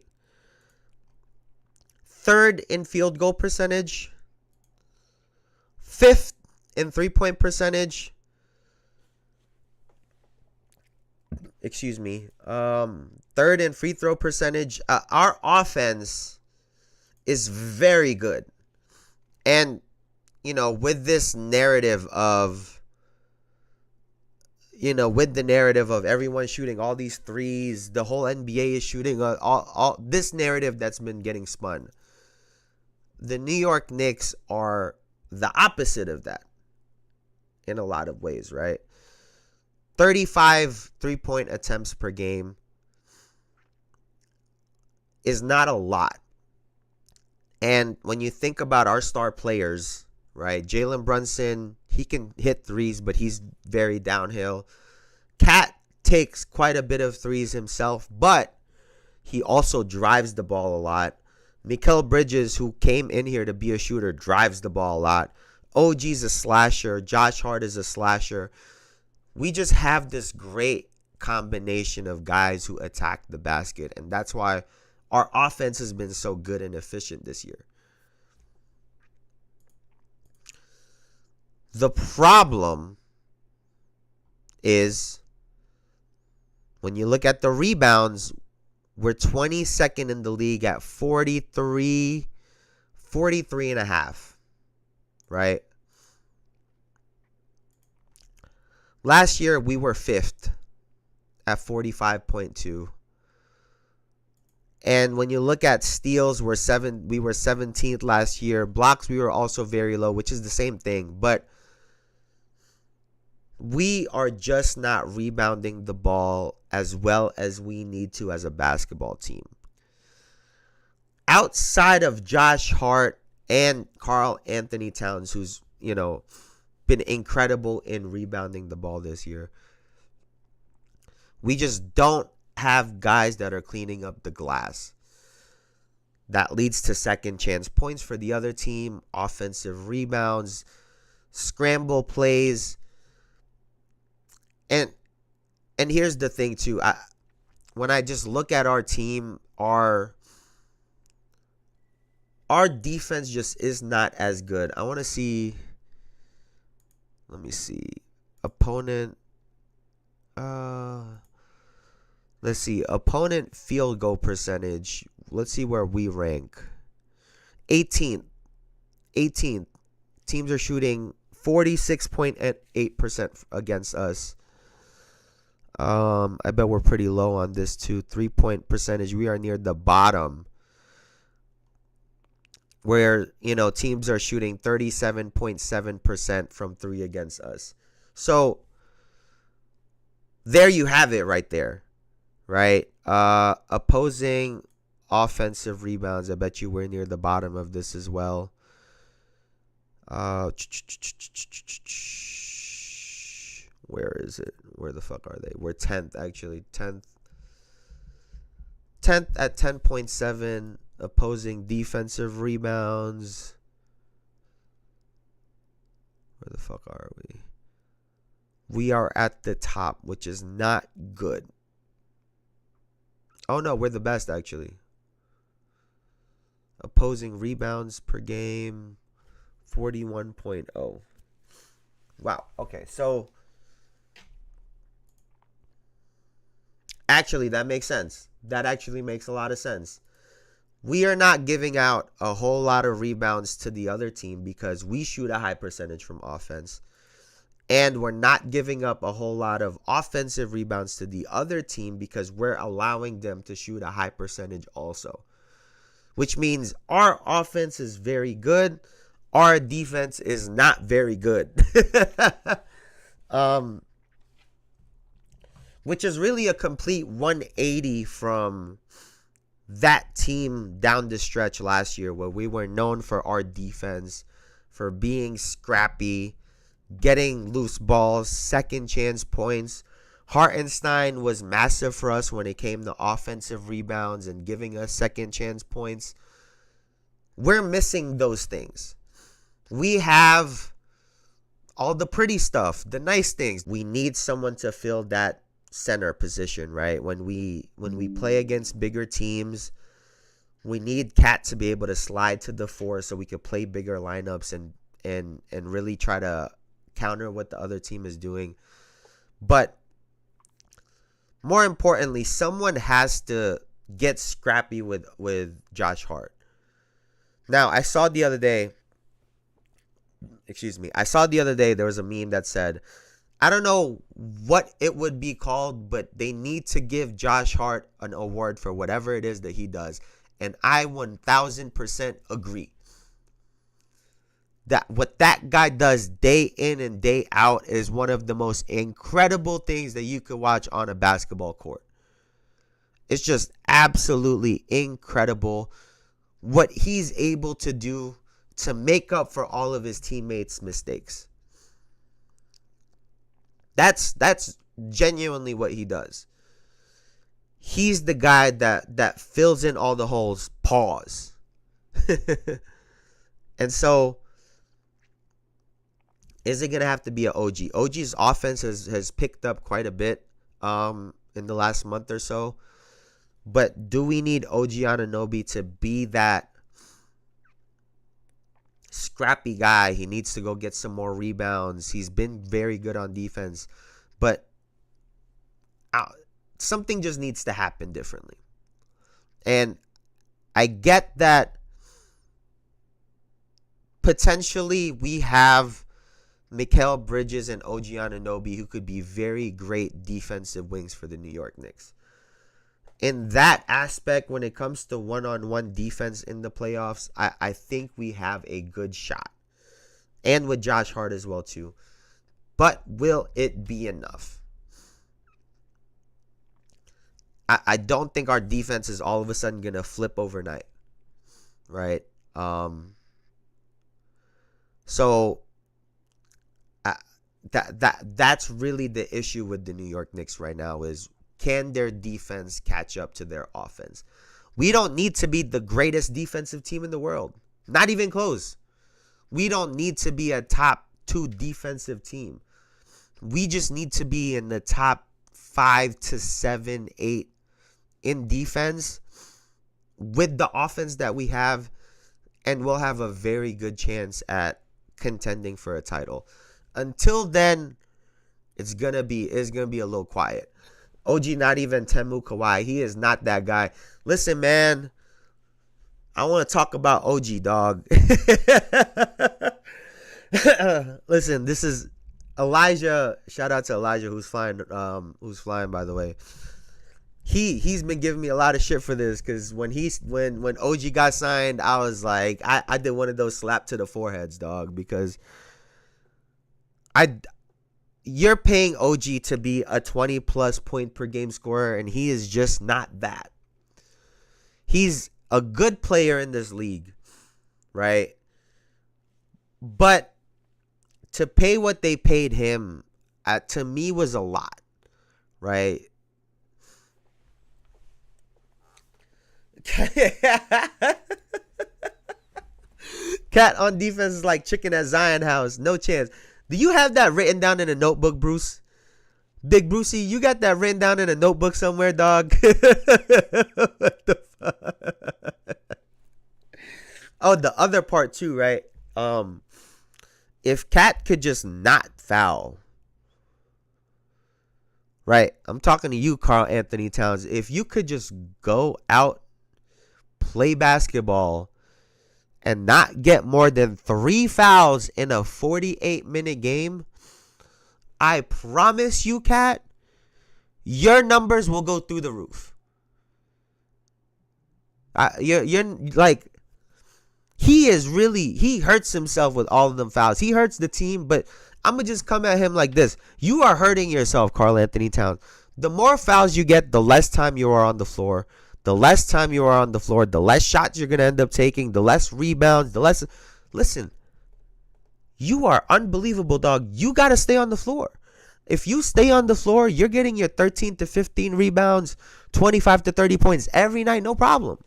Speaker 1: Third in field goal percentage. Fifth in 3-point percentage. Excuse me. Third in free throw percentage. Our offense is very good. And, with this narrative of, with the narrative of everyone shooting all these threes, the whole NBA is shooting all this narrative that's been getting spun. The New York Knicks are the opposite of that in a lot of ways, right? 35 3-point attempts per game is not a lot. And when you think about our star players, right? Jalen Brunson, he can hit threes, but he's very downhill. Cat takes quite a bit of threes himself, but he also drives the ball a lot. Mikal Bridges, who came in here to be a shooter, drives the ball a lot. OG's a slasher. Josh Hart is a slasher. We just have this great combination of guys who attack the basket, and that's why our offense has been so good and efficient this year. The problem is when you look at the rebounds, we're 22nd in the league at 43 and a half, right? Last year, we were 5th at 45.2. And when you look at steals, we were 17th last year. Blocks, we were also very low, which is the same thing. But we are just not rebounding the ball as well as we need to as a basketball team. Outside of Josh Hart and Karl Anthony Towns, who's, been incredible in rebounding the ball this year, we just don't have guys that are cleaning up the glass. That leads to second chance points for the other team, offensive rebounds, scramble plays. And here's the thing too. When I just look at our team, our defense just is not as good. I want to see. Let me see. Opponent. Let's see. Opponent field goal percentage. Let's see where we rank. 18th. 18th. Teams are shooting 46.8% against us. I bet we're pretty low on this too. 3-point percentage. We are near the bottom. Where, teams are shooting 37.7% from 3 against us. So there you have it right there. Right? Opposing offensive rebounds. I bet you we're near the bottom of this as well. Where is it? Where the fuck are they? We're 10th, actually. 10th at 10.7. Opposing defensive rebounds. Where the fuck are we? We are at the top, which is not good. Oh, no, we're the best, actually. Opposing rebounds per game, 41.0. Wow. Okay, so actually, that makes sense. That actually makes a lot of sense. We are not giving out a whole lot of rebounds to the other team because we shoot a high percentage from offense. And we're not giving up a whole lot of offensive rebounds to the other team because we're allowing them to shoot a high percentage also. Which means our offense is very good. Our defense is not very good. Which is really a complete 180 from that team down the stretch last year where we were known for our defense, for being scrappy, getting loose balls, second chance points. Hartenstein was massive for us when it came to offensive rebounds and giving us second chance points. We're missing those things. We have all the pretty stuff, the nice things. We need someone to fill that center position, right? When we play against bigger teams, we need Cat to be able to slide to the 4 so we could play bigger lineups and really try to counter what the other team is doing. But more importantly, someone has to get scrappy with Josh Hart. Now, I saw the other day there was a meme that said, I don't know what it would be called, but they need to give Josh Hart an award for whatever it is that he does. And I 1000% agree. That what that guy does day in and day out is one of the most incredible things that you could watch on a basketball court. It's just absolutely incredible what he's able to do to make up for all of his teammates' mistakes. That's genuinely what he does. He's the guy that fills in all the holes. Pause. And so, is it going to have to be an OG? OG's offense has picked up quite a bit in the last month or so. But do we need OG Anunoby to be that scrappy guy? He needs to go get some more rebounds. He's been very good on defense. But something just needs to happen differently. And I get that potentially we have Mikal Bridges and OG Anunoby who could be very great defensive wings for the New York Knicks. In that aspect, when it comes to one-on-one defense in the playoffs, I think we have a good shot. And with Josh Hart as well, too. But will it be enough? I don't think our defense is all of a sudden going to flip overnight. Right? So that's really the issue with the New York Knicks right now is, can their defense catch up to their offense? We don't need to be the greatest defensive team in the world. Not even close. We don't need to be a top 2 defensive team. We just need to be in the top 5 to 7, 8 in defense. with the offense that we have, and we'll have a very good chance at contending for a title. Until then, it's gonna be a little quiet. OG not even Temu Kawhi. He is not that guy. Listen, man, I want to talk about OG, dog. Listen, this is Elijah. Shout out to Elijah who's flying by the way. He's been giving me a lot of shit for this, because when OG got signed, I was like, I did one of those slap to the foreheads, dog, because you're paying OG to be a 20 plus point per game scorer, and he is just not that. He's a good player in this league, right? But to pay what they paid him, to me, was a lot, right? Cat on defense is like chicken at Zion house. No chance. Do you have that written down in a notebook, Bruce? Big Brucey, you got that written down in a notebook somewhere, dog? What the fuck? Oh, the other part too, right? If Cat could just not foul, right? I'm talking to you, Karl Anthony Towns. If you could just go out, play basketball, and not get more than 3 fouls in a 48-minute game, I promise you, Cat, your numbers will go through the roof. You're like, he hurts himself with all of them fouls. He hurts the team, but I'm going to just come at him like this. You are hurting yourself, Karl Anthony Towns. The more fouls you get, the less time you are on the floor. The less time you are on the floor, the less shots you're going to end up taking, the less rebounds, the less... Listen, you are unbelievable, dog. You got to stay on the floor. If you stay on the floor, you're getting your 13 to 15 rebounds, 25 to 30 points every night, no problem.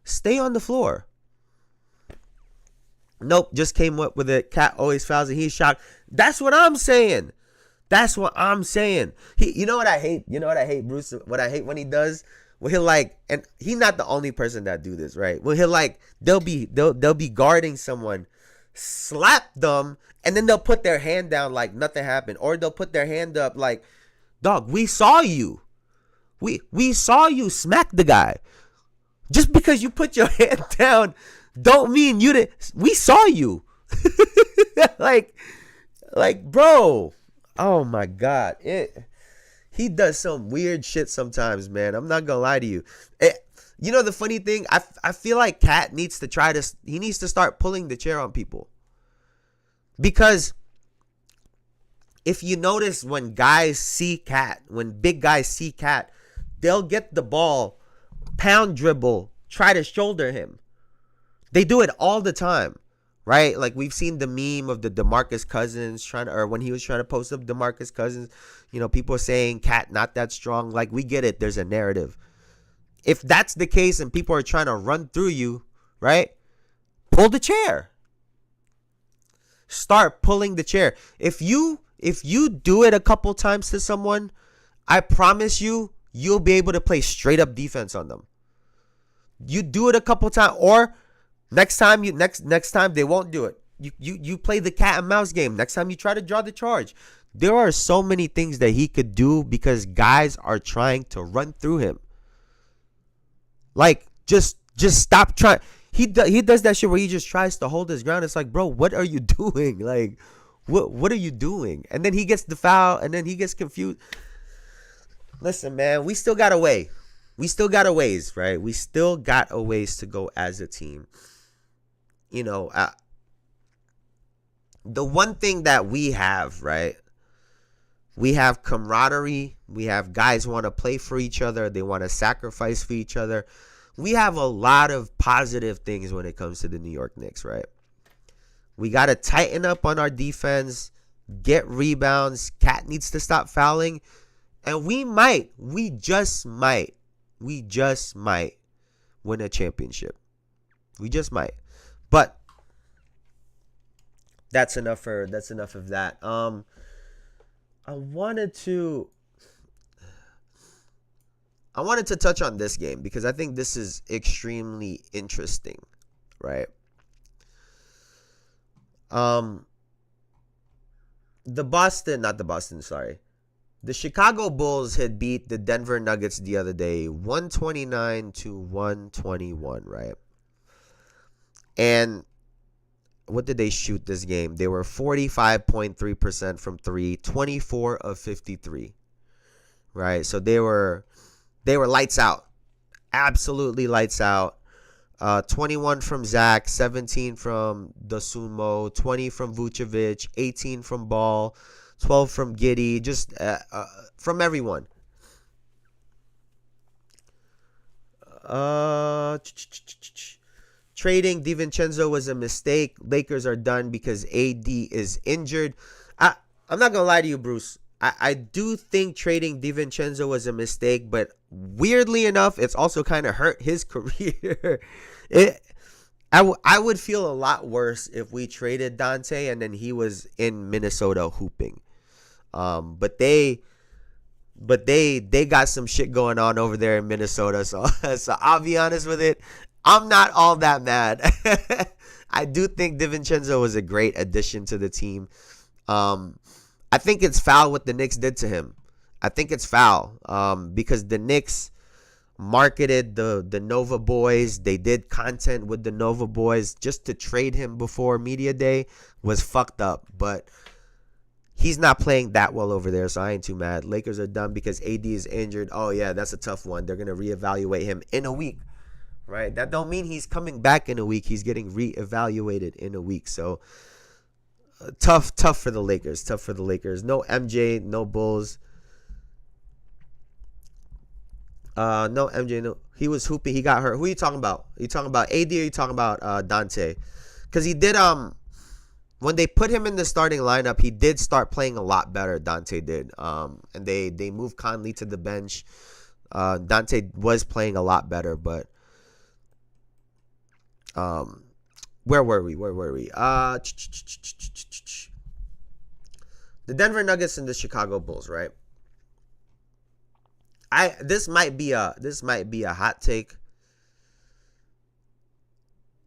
Speaker 1: Stay on the floor. Nope, just came up with it. Cat always fouls and he's shocked. That's what I'm saying. That's what I'm saying. You know what I hate? You know what I hate, Bruce? What I hate when he does? Well, he'll like, and he's not the only person that do this, right? Well, he'll like, they'll be guarding someone, slap them, and then they'll put their hand down like nothing happened, or they'll put their hand up like, dog, we saw you, we saw you smack the guy. Just because you put your hand down, don't mean you didn't. We saw you, like, bro. Oh my God, He does some weird shit sometimes, man. I'm not gonna lie to you. You know the funny thing? I feel like Cat needs to start pulling the chair on people. Because if you notice, when big guys see Cat, they'll get the ball, pound dribble, try to shoulder him. They do it all the time. Right? Like, we've seen the meme of the DeMarcus Cousins when he was trying to post up DeMarcus Cousins, you know, people are saying Cat not that strong. Like, we get it. There's a narrative. If that's the case and people are trying to run through you, right? Pull the chair. Start pulling the chair. If you do it a couple times to someone, I promise you'll be able to play straight up defense on them. You do it a couple times, or next time they won't do it. You play the cat and mouse game. Next time you try to draw the charge. There are so many things that he could do because guys are trying to run through him. Like, just stop trying. He does that shit where he just tries to hold his ground. It's like, bro, what are you doing? Like, what are you doing? And then he gets the foul, and then he gets confused. Listen, man, we still got a way. We still got a ways, right? We still got a ways to go as a team. You know, the one thing that we have, right? We have camaraderie. We have guys who want to play for each other. They want to sacrifice for each other. We have a lot of positive things when it comes to the New York Knicks, right? We got to tighten up on our defense, get rebounds. Cat needs to stop fouling. And we just might win a championship. We just might. But that's enough of that. I wanted to I wanted to touch on this game because I think this is extremely interesting, right? The Chicago Bulls had beat the Denver Nuggets the other day, 129-121, right? And what did they shoot this game? They were 45.3% from 3, 24 of 53, right? So they were lights out. Absolutely lights out. 21 from Zach, 17 from Dosunmu, 20 from Vucevic, 18 from Ball, 12 from Giddey, just from everyone. Trading DiVincenzo was a mistake. Lakers are done because AD is injured. I'm not going to lie to you, Bruce. I do think trading DiVincenzo was a mistake, but weirdly enough, it's also kind of hurt his career. I would feel a lot worse if we traded Dante and then he was in Minnesota hooping. But they got some shit going on over there in Minnesota, so I'll be honest with it. I'm not all that mad. I do think DiVincenzo was a great addition to the team. I think it's foul what the Knicks did to him. I think it's foul because the Knicks marketed the Nova Boys. They did content with the Nova Boys. Just to trade him before media day was fucked up. But he's not playing that well over there, so I ain't too mad. Lakers are done because AD is injured. Oh, yeah, that's a tough one. They're going to reevaluate him in a week, right? That don't mean he's coming back in a week. He's getting reevaluated in a week. So tough for the Lakers. Tough for the Lakers. No MJ, no Bulls. No MJ, no. He was hooping. He got hurt. Who are you talking about? Are you talking about AD or are you talking about Dante? Because he did when they put him in the starting lineup, he did start playing a lot better. Dante did. And they moved Conley to the bench. Dante was playing a lot better, but where were we? The Denver Nuggets and the Chicago Bulls, right? This might be a hot take.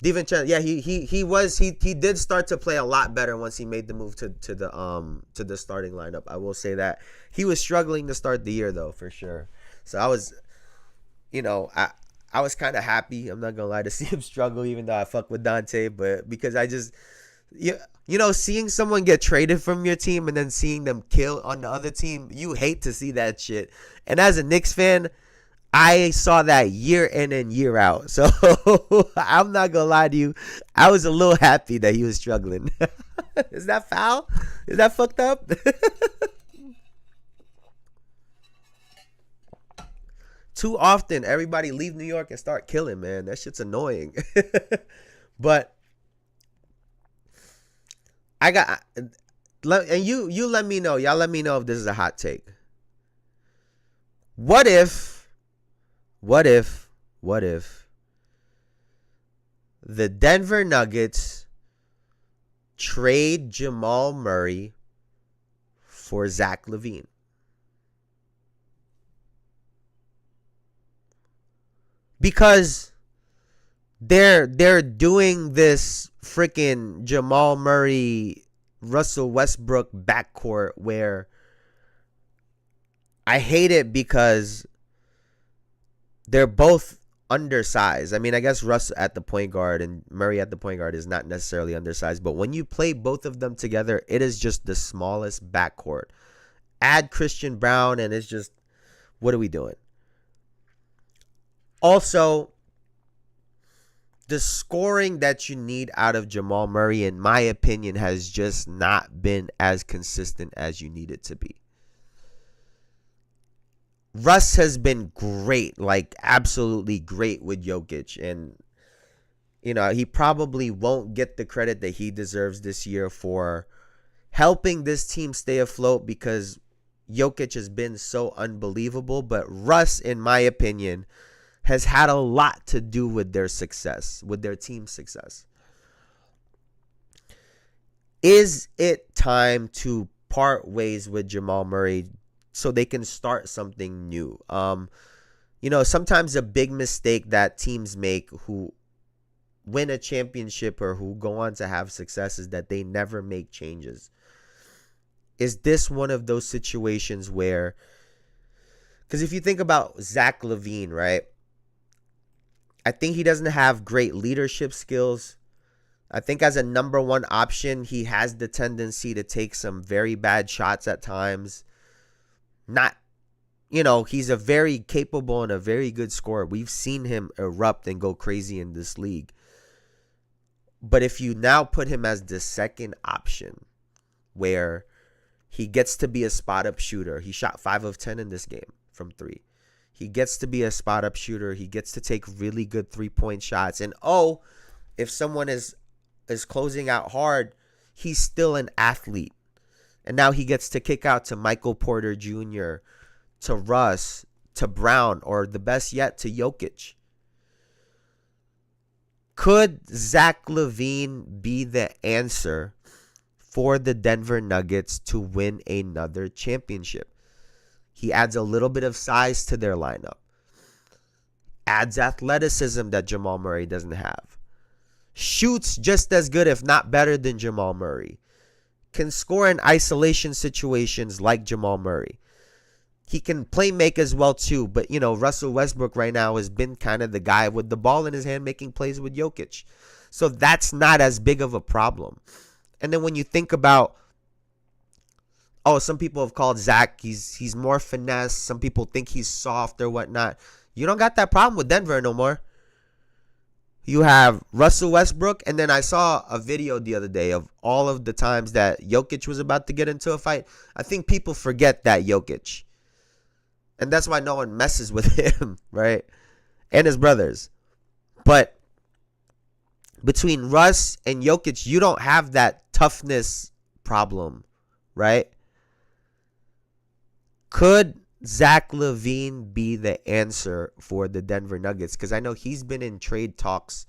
Speaker 1: DiVincenzo, yeah, he did start to play a lot better once he made the move to the starting lineup. I will say that. He was struggling to start the year though, for sure. So I was kind of happy. I'm not gonna lie, to see him struggle, even though I fuck with Dante, but because I just seeing someone get traded from your team and then seeing them kill on the other team, you hate to see that shit. And as a Knicks fan, I saw that year in and year out. So I'm not going to lie to you. I was a little happy that he was struggling. Is that foul? Is that fucked up? Too often, everybody leave New York and start killing, man. That shit's annoying. But and you let me know. Y'all let me know if this is a hot take. What if the Denver Nuggets trade Jamal Murray for Zach LaVine? Because they're doing this freaking Jamal Murray, Russell Westbrook backcourt where I hate it because they're both undersized. I mean, I guess Russ at the point guard and Murray at the point guard is not necessarily undersized, but when you play both of them together, it is just the smallest backcourt. Add Christian Brown and it's just, what are we doing? Also, the scoring that you need out of Jamal Murray, in my opinion, has just not been as consistent as you need it to be. Russ has been great, like absolutely great with Jokic. And, he probably won't get the credit that he deserves this year for helping this team stay afloat because Jokic has been so unbelievable. But Russ, in my opinion, has had a lot to do with their success, with their team's success. Is it time to part ways with Jamal Murray so they can start something new? sometimes a big mistake that teams make who win a championship or who go on to have success is that they never make changes. Is this one of those situations where, because if you think about Zach LaVine, right? I think he doesn't have great leadership skills. I think as a number one option, he has the tendency to take some very bad shots at times. He's a very capable and a very good scorer. We've seen him erupt and go crazy in this league. But if you now put him as the second option, where he gets to be a spot-up shooter. He shot 5 of 10 in this game from 3. He gets to be a spot-up shooter. He gets to take really good three-point shots. And, if someone is closing out hard, he's still an athlete. And now he gets to kick out to Michael Porter Jr., to Russ, to Brown, or the best yet, to Jokic. Could Zach LaVine be the answer for the Denver Nuggets to win another championship? He adds a little bit of size to their lineup. Adds athleticism that Jamal Murray doesn't have. Shoots just as good, if not better, than Jamal Murray. Can score in isolation situations like Jamal Murray. He can play make as well too, but Russell Westbrook right now has been kind of the guy with the ball in his hand making plays with Jokic. So that's not as big of a problem. And then when you think about, some people have called Zach, he's more finesse. Some people think he's soft or whatnot. You don't got that problem with Denver no more. You have Russell Westbrook, and then I saw a video the other day of all of the times that Jokic was about to get into a fight. I think people forget that Jokic. And that's why no one messes with him, right? And his brothers. But between Russ and Jokic, you don't have that toughness problem, right? Could Zach LaVine be the answer for the Denver Nuggets? Because I know he's been in trade talks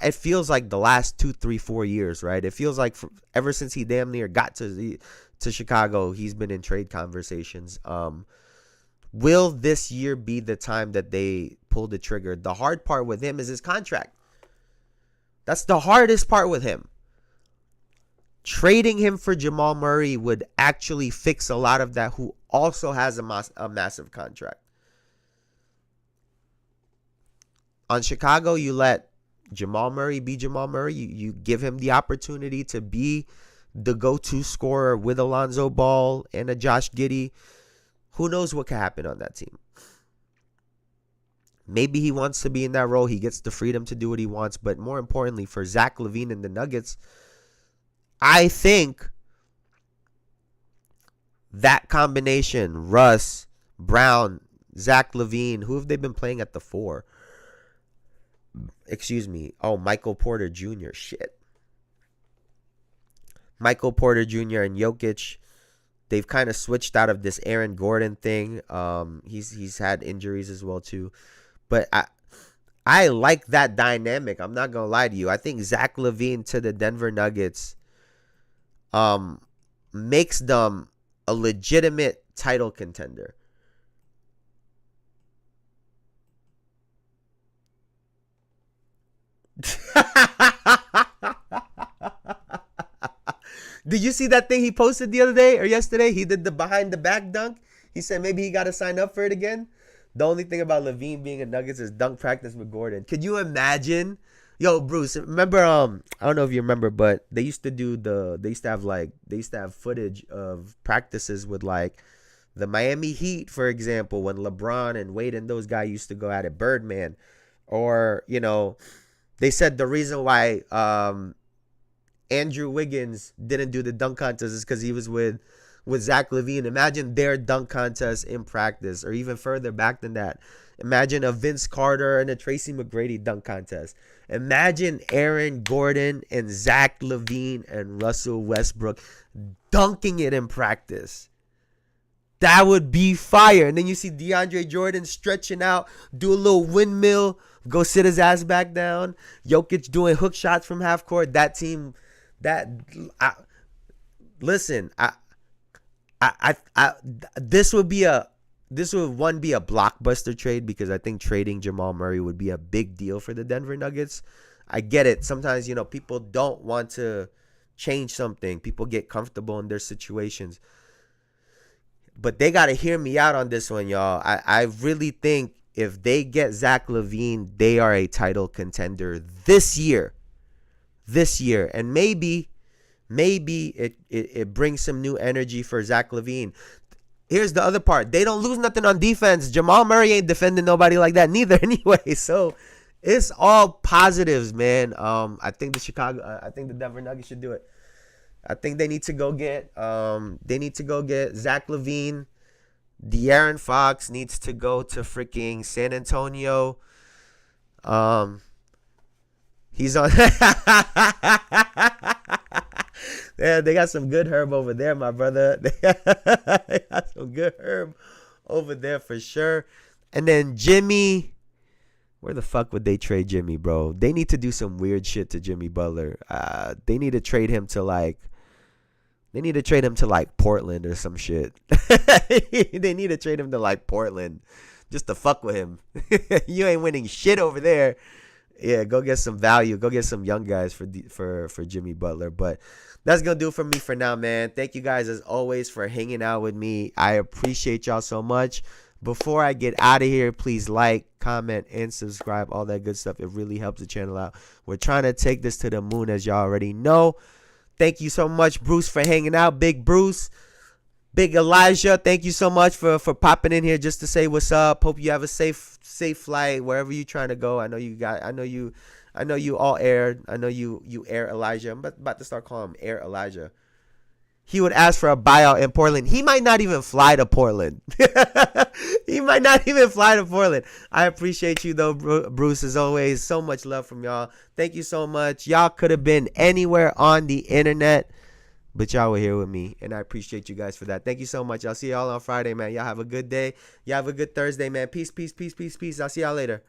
Speaker 1: it feels like the last 2, 3, 4 years, right? It feels like ever since he damn near got to Chicago, he's been in trade conversations. Will this year be the time that they pull the trigger? The hard part with him is his contract. That's the hardest part with him. Trading him for Jamal Murray would actually fix a lot of that, who also has a massive contract. On Chicago, you let Jamal Murray be Jamal Murray. You give him the opportunity to be the go-to scorer with Alonzo Ball and a Josh Giddey. Who knows what could happen on that team? Maybe he wants to be in that role. He gets the freedom to do what he wants. But more importantly, for Zach LaVine and the Nuggets, I think that combination, Russ, Brown, Zach LaVine, who have they been playing at the 4? Michael Porter Jr. Michael Porter Jr. and Jokic, they've kind of switched out of this Aaron Gordon thing. He's had injuries as well too. But I like that dynamic. I'm not going to lie to you. I think Zach LaVine to the Denver Nuggets makes them a legitimate title contender. Did you see that thing he posted the other day or yesterday? He did the behind the back dunk. He said maybe he got to sign up for it again. The only thing about LaVine being a Nuggets is dunk practice with Gordon. Could you imagine? Yo, Bruce, remember, I don't know if you remember, but they used to have footage of practices with like the Miami Heat, for example, when LeBron and Wade and those guys used to go at it, Birdman. Or, they said the reason why Andrew Wiggins didn't do the dunk contest is because he was with Zach LaVine. Imagine their dunk contest in practice, or even further back than that. Imagine a Vince Carter and a Tracy McGrady dunk contest. Imagine Aaron Gordon and Zach LaVine and Russell Westbrook dunking it in practice. That would be fire. And then you see DeAndre Jordan stretching out, do a little windmill, go sit his ass back down. Jokic doing hook shots from half court. That team, this would be this would one be a blockbuster trade because I think trading Jamal Murray would be a big deal for the Denver Nuggets. I get it. Sometimes, people don't want to change something. People get comfortable in their situations. But they got to hear me out on this one, y'all. I really think if they get Zach LaVine, they are a title contender this year. And maybe it brings some new energy for Zach LaVine. Here's the other part. They don't lose nothing on defense. Jamal Murray ain't defending nobody like that neither anyway. So it's all positives, man. I think the Denver Nuggets should do it. I think they need to go get Zach LaVine. De'Aaron Fox needs to go to freaking San Antonio. He's on. Yeah, they got some good herb over there, my brother. They got some good herb over there for sure. And then Jimmy, where the fuck would they trade Jimmy, bro? They need to do some weird shit to Jimmy Butler. They need to trade him to like Portland or some shit. They need to trade him to like Portland just to fuck with him. You ain't winning shit over there. Yeah, go get some value. Go get some young guys for Jimmy Butler. But that's going to do it for me for now, man. Thank you guys, as always, for hanging out with me. I appreciate y'all so much. Before I get out of here, please like, comment, and subscribe. All that good stuff. It really helps the channel out. We're trying to take this to the moon, as y'all already know. Thank you so much, Bruce, for hanging out. Big Bruce. Big Elijah, thank you so much for popping in here just to say what's up. Hope you have a safe flight wherever you're trying to go. I know you all aired. I know you air Elijah. I'm about to start calling him Air Elijah. He would ask for a buyout in Portland. He might not even fly to Portland. I appreciate you though, Bruce, as always. So much love from y'all. Thank you so much. Y'all could have been anywhere on the internet, but y'all were here with me, and I appreciate you guys for that. Thank you so much. I'll see y'all on Friday, man. Y'all have a good day. Y'all have a good Thursday, man. Peace, peace, peace, peace, peace. I'll see y'all later.